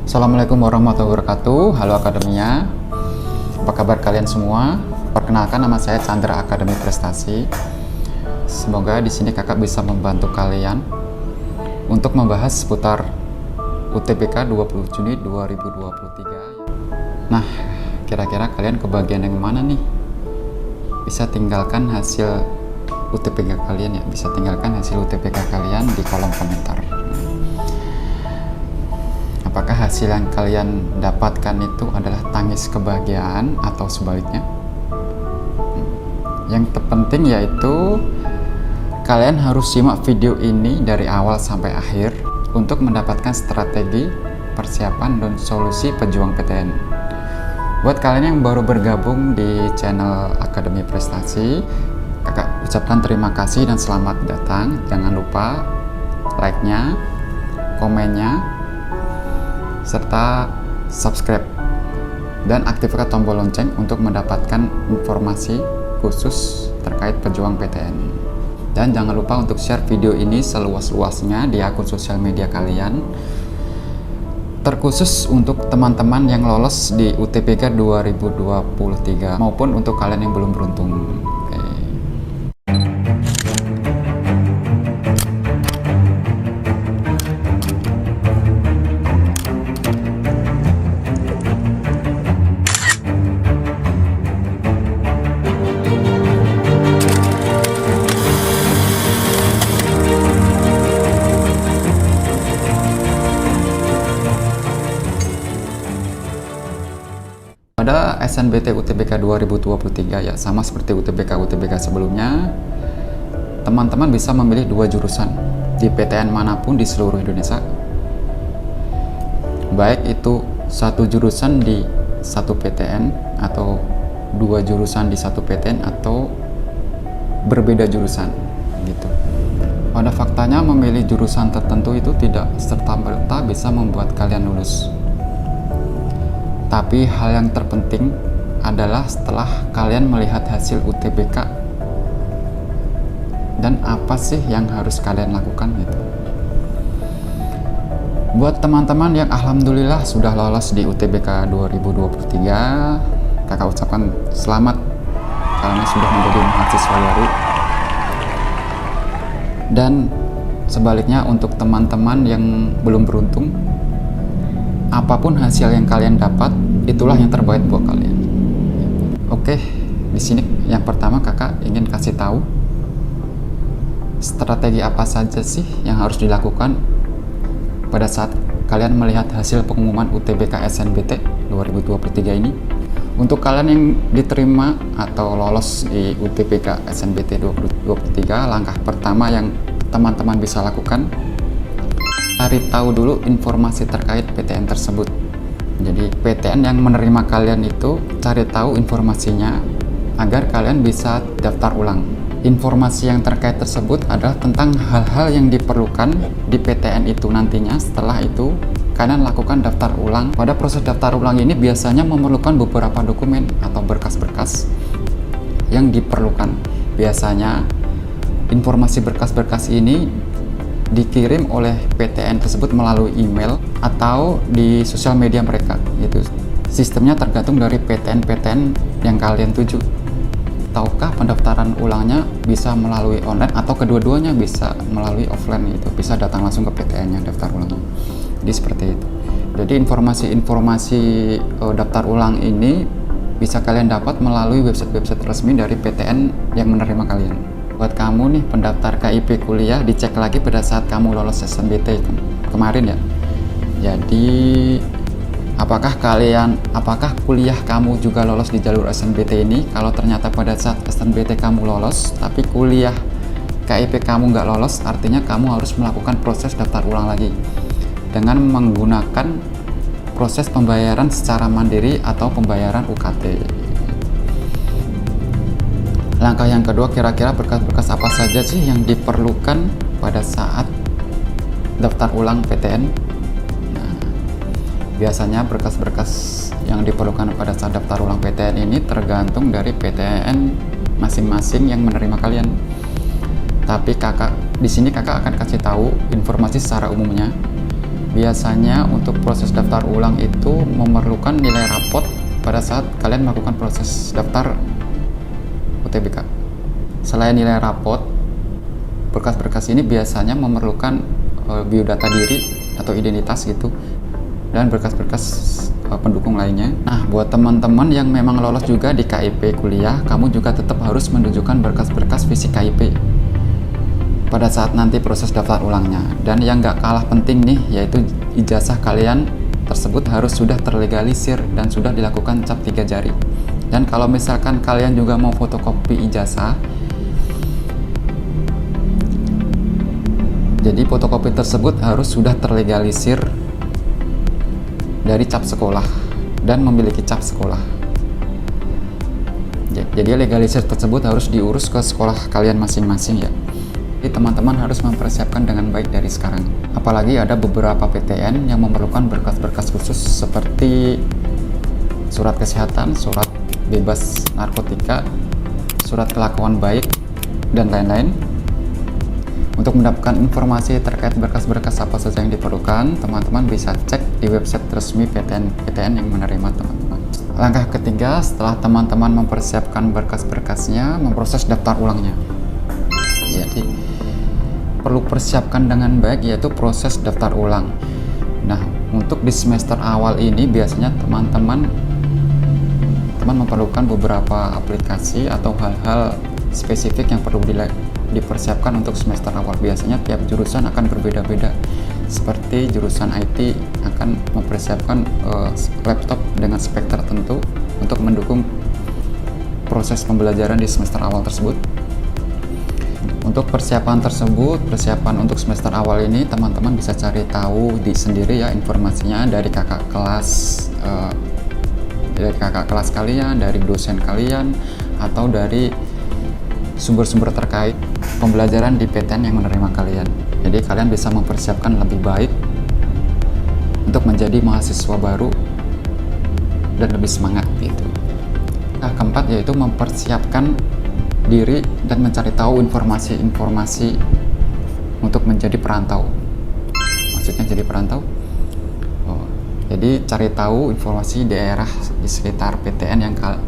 Assalamualaikum warahmatullahi wabarakatuh. Halo Akademia. Apa kabar kalian semua? Perkenalkan, nama saya Chandra Akademi Prestasi. Semoga di sini kakak bisa membantu kalian untuk membahas seputar UTBK 20 Juni 2023. Nah, kira-kira kalian kebagian yang mana nih? Bisa tinggalkan hasil UTBK kalian ya, bisa tinggalkan hasil UTBK kalian di kolom komentar. Apakah hasil yang kalian dapatkan itu adalah tangis kebahagiaan atau sebaliknya? Yang terpenting yaitu kalian harus simak video ini dari awal sampai akhir untuk mendapatkan strategi, persiapan, dan solusi pejuang PTN. Buat kalian yang baru bergabung di channel Akademi Prestasi, kakak ucapkan terima kasih dan selamat datang. Jangan lupa like-nya, komennya, serta subscribe dan aktifkan tombol lonceng untuk mendapatkan informasi khusus terkait pejuang PTN. Dan jangan lupa untuk share video ini seluas-luasnya di akun sosial media kalian, terkhusus untuk teman-teman yang lolos di UTBK 2023 maupun untuk kalian yang belum beruntung. Pada SNBT UTBK 2023 ya, sama seperti UTBK sebelumnya, teman-teman bisa memilih dua jurusan di PTN manapun di seluruh Indonesia. Baik itu satu jurusan di satu PTN atau dua jurusan di satu PTN atau berbeda jurusan gitu. Pada faktanya memilih jurusan tertentu itu tidak serta-merta bisa membuat kalian lulus. Tapi hal yang terpenting adalah setelah kalian melihat hasil UTBK dan apa sih yang harus kalian lakukan gitu. Buat teman-teman yang alhamdulillah sudah lolos di UTBK 2023, kakak ucapkan selamat karena sudah menjadi mahasiswa baru. Dan sebaliknya untuk teman-teman yang belum beruntung, apapun hasil yang kalian dapat, itulah yang terbaik buat kalian. Oke, di sini yang pertama kakak ingin kasih tahu strategi apa saja sih yang harus dilakukan pada saat kalian melihat hasil pengumuman UTBK SNBT 2023 ini. Untuk kalian yang diterima atau lolos di UTBK SNBT 2023, langkah pertama yang teman-teman bisa lakukan, cari tahu dulu informasi terkait PTN tersebut. Jadi PTN yang menerima kalian itu cari tahu informasinya agar kalian bisa daftar ulang. Informasi yang terkait tersebut adalah tentang hal-hal yang diperlukan di PTN itu nantinya. Setelah itu kalian lakukan daftar ulang. Pada proses daftar ulang ini biasanya memerlukan beberapa dokumen atau berkas-berkas yang diperlukan. Biasanya informasi berkas-berkas ini dikirim oleh PTN tersebut melalui email atau di sosial media mereka gitu. Sistemnya tergantung dari PTN yang kalian tuju. Tahukah pendaftaran ulangnya bisa melalui online atau kedua-duanya bisa melalui offline gitu, bisa datang langsung ke PTN yang daftar ulangnya. Jadi seperti itu. Jadi informasi daftar ulang ini bisa kalian dapat melalui website resmi dari PTN yang menerima kalian. Buat kamu nih pendaftar KIP kuliah, dicek lagi pada saat kamu lolos SNBT kemarin ya. Jadi apakah kuliah kamu juga lolos di jalur SNBT ini? Kalau ternyata pada saat SNBT kamu lolos tapi kuliah KIP kamu nggak lolos, artinya kamu harus melakukan proses daftar ulang lagi dengan menggunakan proses pembayaran secara mandiri atau pembayaran UKT. Langkah yang kedua, kira-kira berkas-berkas apa saja sih yang diperlukan pada saat daftar ulang PTN? Nah, biasanya berkas-berkas yang diperlukan pada saat daftar ulang PTN ini tergantung dari PTN masing-masing yang menerima kalian. Tapi di sini kakak akan kasih tahu informasi secara umumnya Biasanya untuk proses daftar ulang itu memerlukan nilai rapot pada saat kalian melakukan proses daftar UTBK. Selain nilai rapot, berkas-berkas ini biasanya memerlukan biodata diri atau identitas gitu, dan berkas-berkas pendukung lainnya. Nah, buat teman-teman yang memang lolos juga di KIP kuliah, kamu juga tetap harus menunjukkan berkas-berkas fisik KIP pada saat nanti proses daftar ulangnya. Dan yang gak kalah penting nih, yaitu ijazah kalian tersebut harus sudah terlegalisir dan sudah dilakukan cap 3 jari. Dan kalau misalkan kalian juga mau fotokopi ijazah, jadi fotokopi tersebut harus sudah terlegalisir dari cap sekolah dan memiliki cap sekolah. Jadi legalisir tersebut harus diurus ke sekolah kalian masing-masing ya. Jadi teman-teman harus mempersiapkan dengan baik dari sekarang. Apalagi ada beberapa PTN yang memerlukan berkas-berkas khusus seperti surat kesehatan, surat bebas narkotika, surat kelakuan baik, dan lain-lain. Untuk mendapatkan informasi terkait berkas-berkas apa saja yang diperlukan, teman-teman bisa cek di website resmi PTN yang menerima teman-teman. Langkah ketiga, setelah teman-teman mempersiapkan berkas-berkasnya, memproses daftar ulangnya. Jadi, perlu persiapkan dengan baik, yaitu proses daftar ulang. Nah, untuk di semester awal ini biasanya teman-teman memerlukan beberapa aplikasi atau hal-hal spesifik yang perlu dipersiapkan untuk semester awal. Biasanya tiap jurusan akan berbeda-beda. Seperti jurusan IT akan mempersiapkan laptop dengan spek tertentu untuk mendukung proses pembelajaran di semester awal tersebut. Untuk persiapan untuk semester awal ini teman-teman bisa cari tahu sendiri ya informasinya dari kakak kelas kalian, dari dosen kalian, atau dari sumber-sumber terkait pembelajaran di PTN yang menerima kalian. Jadi kalian bisa mempersiapkan lebih baik untuk menjadi mahasiswa baru dan lebih semangat gitu. Nah, keempat yaitu mempersiapkan diri dan mencari tahu informasi-informasi untuk menjadi perantau. Maksudnya jadi perantau? Jadi cari tahu informasi daerah di sekitar PTN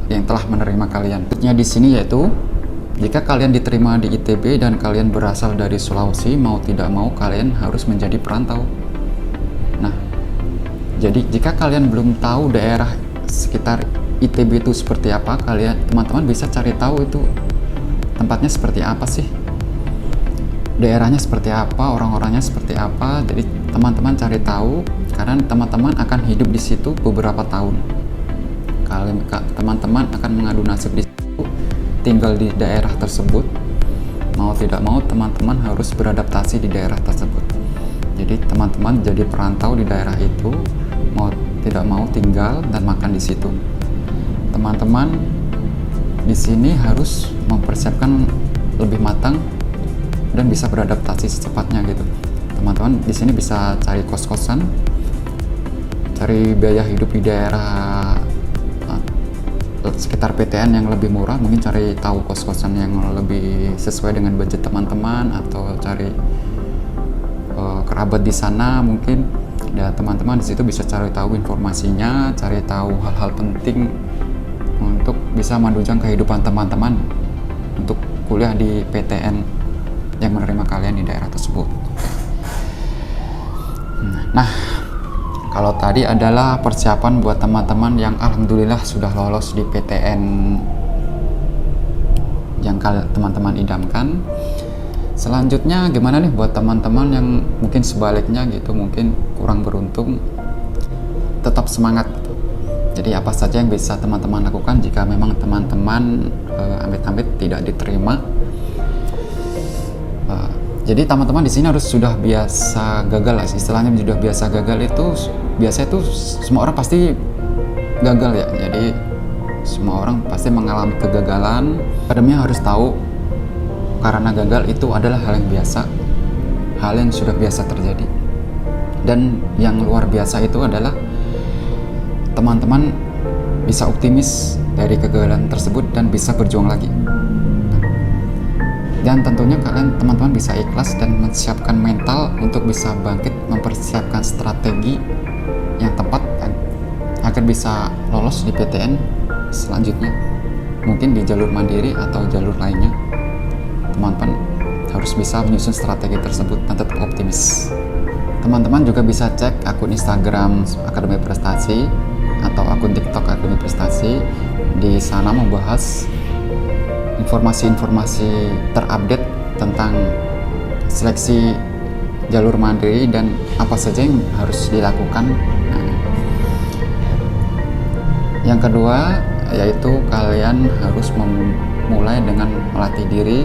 yang telah menerima kalian. Maksudnya di sini yaitu jika kalian diterima di ITB dan kalian berasal dari Sulawesi, mau tidak mau kalian harus menjadi perantau. Nah, jadi jika kalian belum tahu daerah sekitar ITB itu seperti apa, teman-teman bisa cari tahu itu tempatnya seperti apa sih, daerahnya seperti apa, orang-orangnya seperti apa. Jadi teman-teman cari tahu, karena teman-teman akan hidup di situ beberapa tahun. Teman-teman akan mengadu nasib di situ, tinggal di daerah tersebut. Mau tidak mau teman-teman harus beradaptasi di daerah tersebut. Jadi teman-teman jadi perantau di daerah itu, mau tidak mau tinggal dan makan di situ. Teman-teman di sini harus mempersiapkan lebih matang dan bisa beradaptasi secepatnya gitu. Teman-teman di sini bisa cari kos-kosan, cari biaya hidup di daerah sekitar PTN yang lebih murah, mungkin cari tahu kos-kosan yang lebih sesuai dengan budget teman-teman, atau cari kerabat di sana mungkin. Ya, teman-teman di situ bisa cari tahu informasinya, cari tahu hal-hal penting untuk bisa menunjang kehidupan teman-teman untuk kuliah di PTN yang menerima kalian di daerah tersebut. Nah, kalau tadi adalah persiapan buat teman-teman yang alhamdulillah sudah lolos di PTN yang teman-teman idamkan. Selanjutnya gimana nih buat teman-teman yang mungkin sebaliknya gitu, mungkin kurang beruntung? Tetap semangat. Jadi apa saja yang bisa teman-teman lakukan jika memang teman-teman amit-amit tidak diterima? Jadi teman-teman di sini harus sudah biasa gagal lah, istilahnya sudah biasa gagal itu biasanya itu semua orang pasti gagal ya. Jadi semua orang pasti mengalami kegagalan. Akademia harus tahu karena gagal itu adalah hal yang biasa, hal yang sudah biasa terjadi. Dan yang luar biasa itu adalah teman-teman bisa optimis dari kegagalan tersebut dan bisa berjuang lagi. Dan tentunya teman-teman bisa ikhlas dan menyiapkan mental untuk bisa bangkit mempersiapkan strategi yang tepat agar bisa lolos di PTN selanjutnya, mungkin di jalur mandiri atau jalur lainnya. Teman-teman harus bisa menyusun strategi tersebut dan tetap optimis. Teman-teman juga bisa cek akun Instagram Akademi Prestasi atau akun TikTok Akademi Prestasi. Di sana membahas informasi-informasi terupdate tentang seleksi jalur mandiri dan apa saja yang harus dilakukan. Yang kedua yaitu kalian harus memulai dengan melatih diri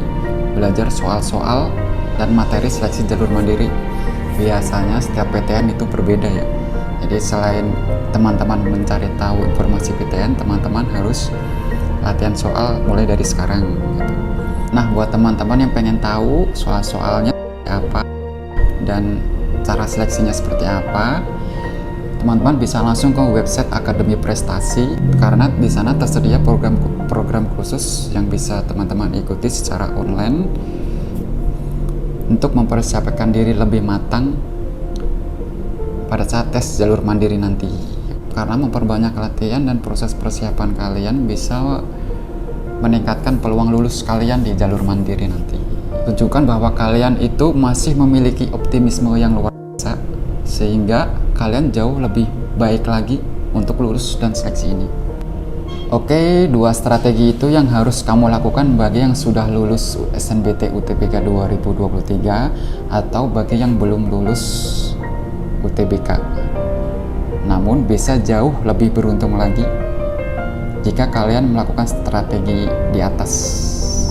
belajar soal-soal dan materi seleksi jalur mandiri. Biasanya setiap PTN itu berbeda ya. Jadi selain teman-teman mencari tahu informasi PTN, teman-teman harus latihan soal mulai dari sekarang gitu. Nah, buat teman-teman yang pengen tahu soal-soalnya apa dan cara seleksinya seperti apa, teman-teman bisa langsung ke website Akademi Prestasi karena di sana tersedia program khusus yang bisa teman-teman ikuti secara online untuk mempersiapkan diri lebih matang pada saat tes jalur mandiri nanti. Karena memperbanyak latihan dan proses persiapan kalian bisa meningkatkan peluang lulus kalian di jalur mandiri nanti. Tunjukkan bahwa kalian itu masih memiliki optimisme yang luar biasa sehingga kalian jauh lebih baik lagi untuk lulus dan seleksi ini. Oke, 2 strategi itu yang harus kamu lakukan bagi yang sudah lulus SNBT UTBK 2023 atau bagi yang belum lulus UTBK. Namun bisa jauh lebih beruntung lagi jika kalian melakukan strategi di atas.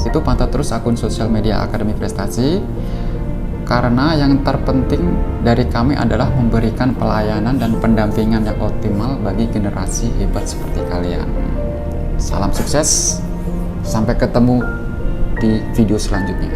Itu pantau terus akun sosial media Akademi Prestasi. Karena yang terpenting dari kami adalah memberikan pelayanan dan pendampingan yang optimal bagi generasi hebat seperti kalian. Salam sukses, sampai ketemu di video selanjutnya.